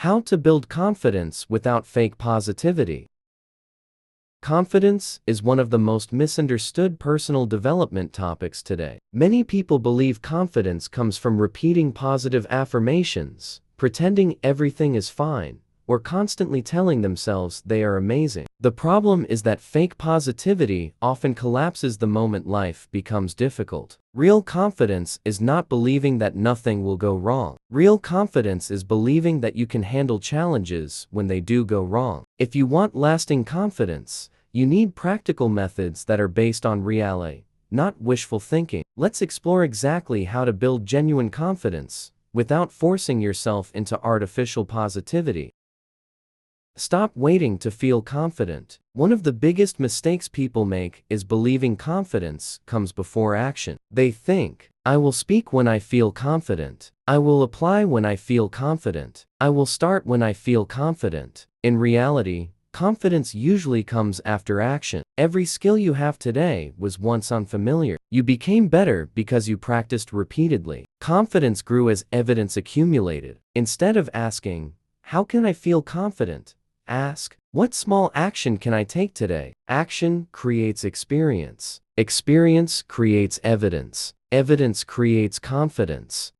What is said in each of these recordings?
How to build confidence without fake positivity. Confidence is one of the most misunderstood personal development topics today. Many people believe confidence comes from repeating positive affirmations, pretending everything is fine, or constantly telling themselves they are amazing. The problem is that fake positivity often collapses the moment life becomes difficult. Real confidence is not believing that nothing will go wrong. Real confidence is believing that you can handle challenges when they do go wrong. If you want lasting confidence, you need practical methods that are based on reality, not wishful thinking. Let's explore exactly how to build genuine confidence without forcing yourself into artificial positivity. Stop waiting to feel confident. One of the biggest mistakes people make is believing confidence comes before action. They think, I will speak when I feel confident. I will apply when I feel confident. I will start when I feel confident. In reality, confidence usually comes after action. Every skill you have today was once unfamiliar. You became better because you practiced repeatedly. Confidence grew as evidence accumulated. Instead of asking, how can I feel confident? Ask, what small action can I take today? Action creates experience. Experience creates evidence. Evidence creates confidence.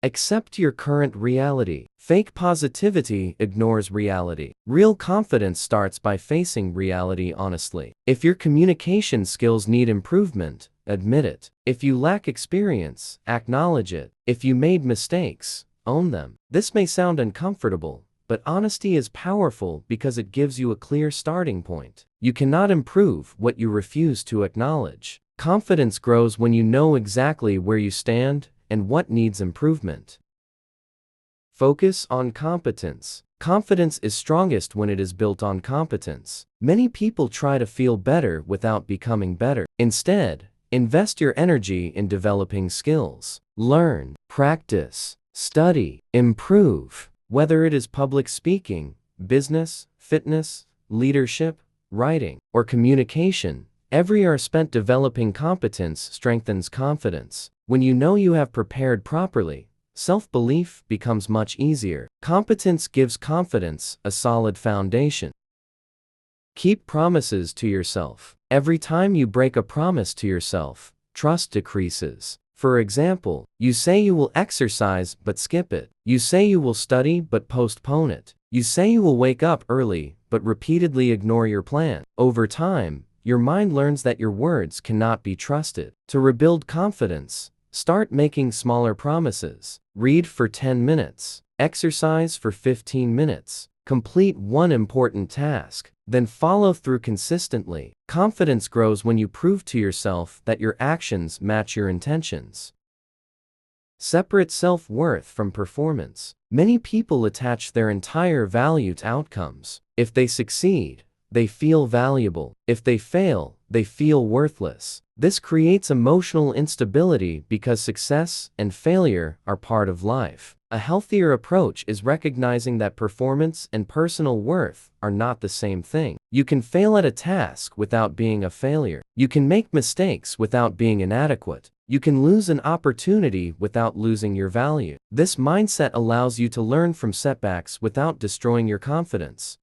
Accept your current reality. Fake positivity ignores reality. Real confidence starts by facing reality honestly. If your communication skills need improvement, admit it. If you lack experience, acknowledge it. If you made mistakes, own them. This may sound uncomfortable, but honesty is powerful because it gives you a clear starting point. You cannot improve what you refuse to acknowledge. Confidence grows when you know exactly where you stand and what needs improvement. Focus on competence. Confidence is strongest when it is built on competence. Many people try to feel better without becoming better. Instead, invest your energy in developing skills. Learn, practice, study, improve. Whether it is public speaking, business, fitness, leadership, writing, or communication, every hour spent developing competence strengthens confidence. When you know you have prepared properly, self-belief becomes much easier. Competence gives confidence a solid foundation. Keep promises to yourself. Every time you break a promise to yourself, trust decreases. For example, you say you will exercise but skip it. You say you will study but postpone it. You say you will wake up early but repeatedly ignore your plan. Over time, your mind learns that your words cannot be trusted. To rebuild confidence, start making smaller promises. Read for 10 minutes. Exercise for 15 minutes. Complete one important task, then follow through consistently. Confidence grows when you prove to yourself that your actions match your intentions. Separate self-worth from performance. Many people attach their entire value to outcomes. If they succeed, they feel valuable. If they fail, they feel worthless. This creates emotional instability because success and failure are part of life. A healthier approach is recognizing that performance and personal worth are not the same thing. You can fail at a task without being a failure. You can make mistakes without being inadequate. You can lose an opportunity without losing your value. This mindset allows you to learn from setbacks without destroying your confidence.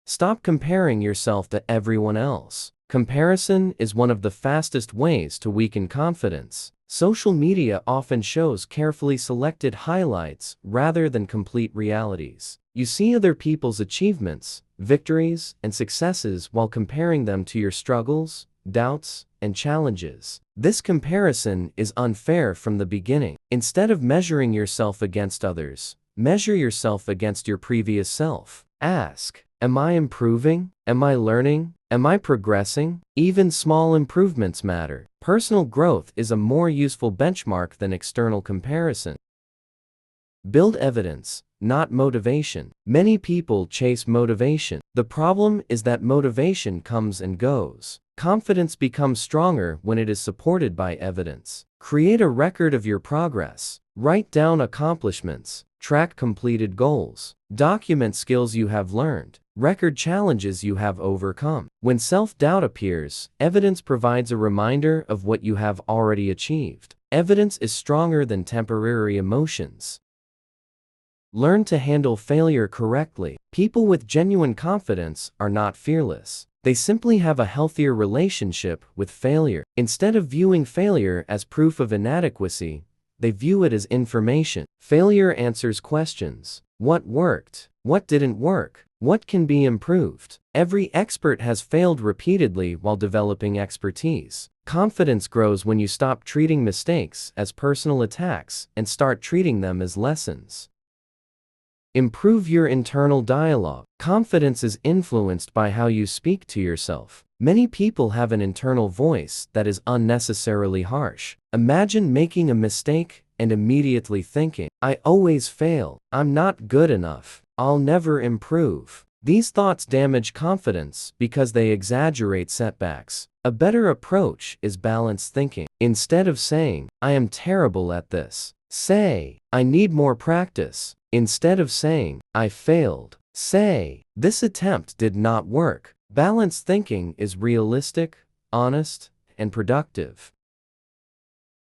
Stop comparing yourself to everyone else. Comparison is one of the fastest ways to weaken confidence. Social media often shows carefully selected highlights rather than complete realities. You see other people's achievements, victories, and successes while comparing them to your struggles, doubts, and challenges. This comparison is unfair from the beginning. Instead of measuring yourself against others, measure yourself against your previous self. Ask, am I improving? Am I learning? Am I progressing? Even small improvements matter. Personal growth is a more useful benchmark than external comparison. Build evidence, not motivation. Many people chase motivation. The problem is that motivation comes and goes. Confidence becomes stronger when it is supported by evidence. Create a record of your progress. Write down accomplishments. Track completed goals. Document skills you have learned. Record challenges you have overcome. When self-doubt appears, evidence provides a reminder of what you have already achieved. Evidence is stronger than temporary emotions. Learn to handle failure correctly. People with genuine confidence are not fearless. They simply have a healthier relationship with failure. Instead of viewing failure as proof of inadequacy, they view it as information. Failure answers questions. What worked? What didn't work? What can be improved? Every expert has failed repeatedly while developing expertise. Confidence grows when you stop treating mistakes as personal attacks and start treating them as lessons. Improve your internal dialogue. Confidence is influenced by how you speak to yourself. Many people have an internal voice that is unnecessarily harsh. Imagine making a mistake and immediately thinking, "I always fail. I'm not good enough. I'll never improve." These thoughts damage confidence because they exaggerate setbacks. A better approach is balanced thinking. Instead of saying, "I am terrible at this," say, "I need more practice." Instead of saying, "I failed," say, "This attempt did not work." Balanced thinking is realistic, honest, and productive.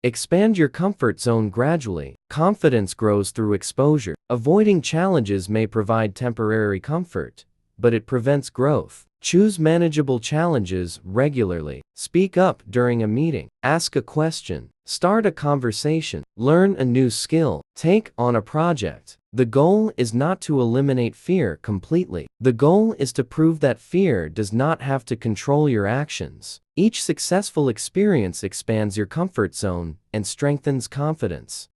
Expand your comfort zone gradually. Confidence grows through exposure. Avoiding challenges may provide temporary comfort, but it prevents growth. Choose manageable challenges regularly. Speak up during a meeting. Ask a question. Start a conversation. Learn a new skill. Take on a project. The goal is not to eliminate fear completely. The goal is to prove that fear does not have to control your actions. Each successful experience expands your comfort zone and strengthens confidence.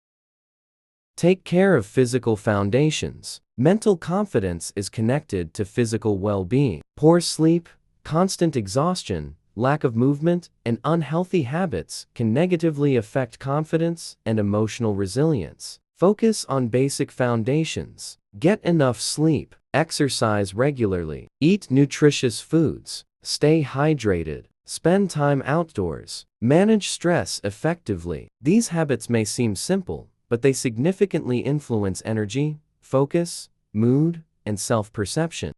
Take care of physical foundations. Mental confidence is connected to physical well-being. Poor sleep, constant exhaustion, lack of movement, and unhealthy habits can negatively affect confidence and emotional resilience. Focus on basic foundations. Get enough sleep, exercise regularly, eat nutritious foods, stay hydrated, spend time outdoors, manage stress effectively. These habits may seem simple, but they significantly influence energy, focus, mood, and self-perception.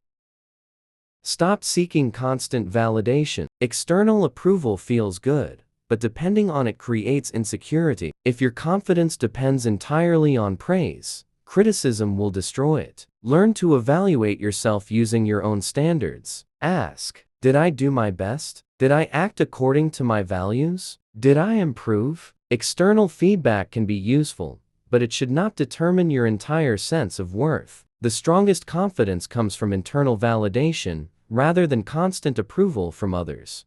Stop seeking constant validation. External approval feels good, but depending on it creates insecurity. If your confidence depends entirely on praise, criticism will destroy it. Learn to evaluate yourself using your own standards. Ask, "Did I do my best? Did I act according to my values? Did I improve?" External feedback can be useful, but it should not determine your entire sense of worth. The strongest confidence comes from internal validation rather than constant approval from others.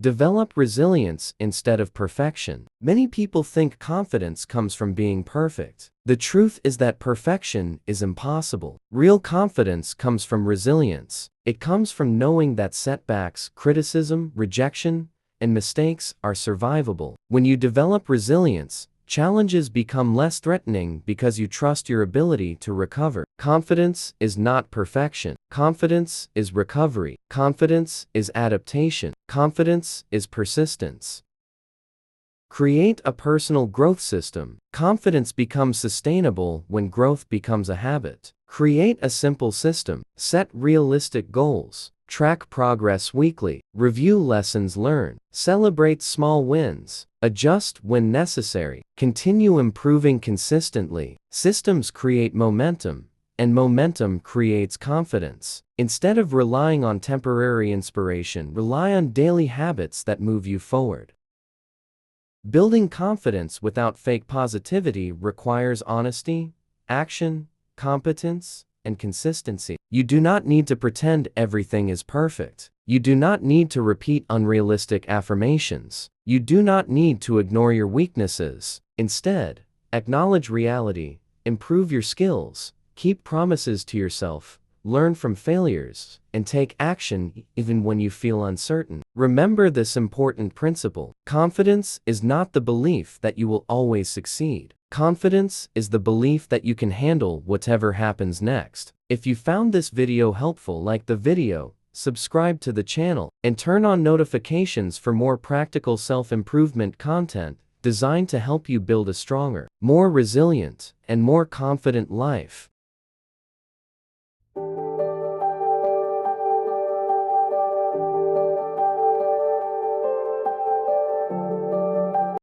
Develop resilience instead of perfection. Many people think confidence comes from being perfect. The truth is that perfection is impossible. Real confidence comes from resilience. It comes from knowing that setbacks, criticism, rejection, and mistakes are survivable. When you develop resilience, challenges become less threatening because you trust your ability to recover. Confidence is not perfection. Confidence is recovery. Confidence is adaptation. Confidence is persistence. Create a personal growth system. Confidence becomes sustainable when growth becomes a habit. Create a simple system. Set realistic goals. Track progress weekly. Review lessons learned. Celebrate small wins. Adjust when necessary. Continue improving consistently. Systems create momentum, and momentum creates confidence. Instead of relying on temporary inspiration, rely on daily habits that move you forward. Building confidence without fake positivity requires honesty, action, competence, and consistency. You do not need to pretend everything is perfect. You do not need to repeat unrealistic affirmations. You do not need to ignore your weaknesses. Instead, acknowledge reality, improve your skills, keep promises to yourself, learn from failures, and take action even when you feel uncertain. Remember this important principle. Confidence is not the belief that you will always succeed. Confidence is the belief that you can handle whatever happens next. If you found this video helpful, like the video, subscribe to the channel, and turn on notifications for more practical self-improvement content designed to help you build a stronger, more resilient, and more confident life.